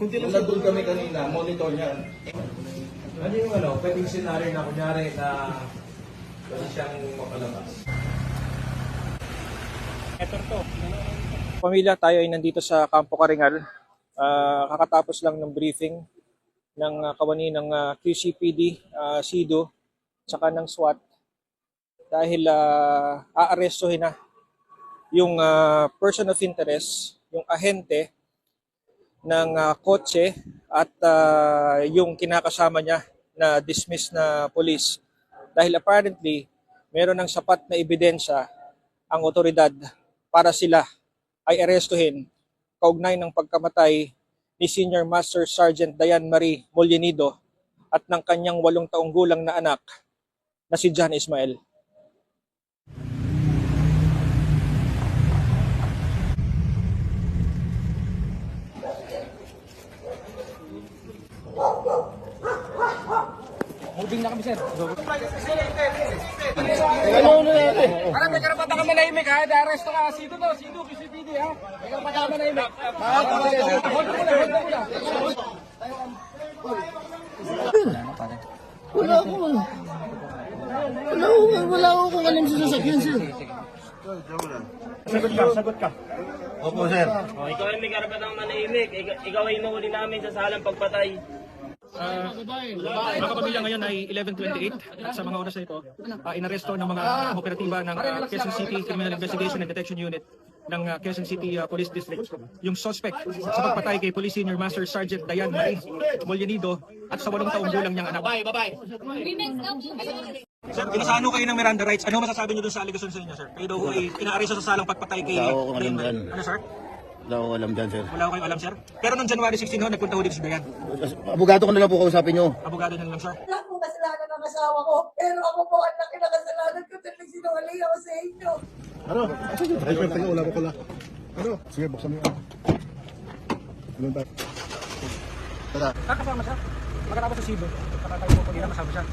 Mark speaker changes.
Speaker 1: Kung nandun kami kanina, monitor niyan.
Speaker 2: Ano yung pwedeng scenario na kunyari na pwede siyang mapalabas?
Speaker 3: Pamilya, tayo ay nandito sa Campo Karingal. Kakatapos lang ng briefing ng kawani ng QCPD, SIDO, tsaka ng SWAT dahil aarestuhin na yung person of interest, yung ahente ng kotse at yung kinakasama niya na dismissed na police. Dahil apparently, meron ng sapat na ebidensya ang otoridad para sila ay arestuhin kaugnay ng pagkamatay ni Senior Master Sergeant Diane Marie Mollenido at ng kanyang 8 taong gulang na anak na si John Ismael. Moving na kami, sir.
Speaker 4: Para may karapatan ka manahimik ha, da-arresto ka, sino to, sino, QCPD ha, may karapatan ka manahimik. Hold mo na.
Speaker 5: Wala akong alam sa sasakyan, sir.
Speaker 3: Sagot ka.
Speaker 5: Opo, sir.
Speaker 4: Ikaw ay may karapatan ka manahimik, ikaw ay nahuli namin sa salang pagpatay.
Speaker 3: Mga kapamilya, ngayon ay 11:28 at sa mga oras na ito, inaresto ng mga operatiba ng Quezon City Criminal Investigation and Detection Unit ng Quezon City Police District yung suspect sa pagpatay kay Police Senior Master Sergeant Diane Marie Mollenido at sa 8 taong gulang niyang anak. Sir, pinasano kayo ng Miranda rights. Ano masasabi niyo dun sa allegation sa inyo, sir? Kayo daw ay pinaaresto sa salang pagpatay kay
Speaker 5: Wala akong alam
Speaker 3: Diane Marie.
Speaker 5: dyan.
Speaker 3: Ano, sir?
Speaker 5: Wala akong alam dyan, sir.
Speaker 3: Wala ko kayo alam, sir. Pero noong January 16 ho, nagpunta ho dito si Diane.
Speaker 5: Abogado ko na lang po kausapin nyo.
Speaker 3: Abogado niyo lang, sir.
Speaker 6: Lahat po kasalanan ng asawa ko. Pero ako po ang laki na kasalanan ko dahil nagsinungaling ako sa inyo.
Speaker 7: Ano? Ay, pwede wala ko pala. Ano? Sige, buksan mo yan. Ano tayo?
Speaker 3: Kakasama siya. Pagkatapos sa Cebu, kakatayo po pag kasama siya.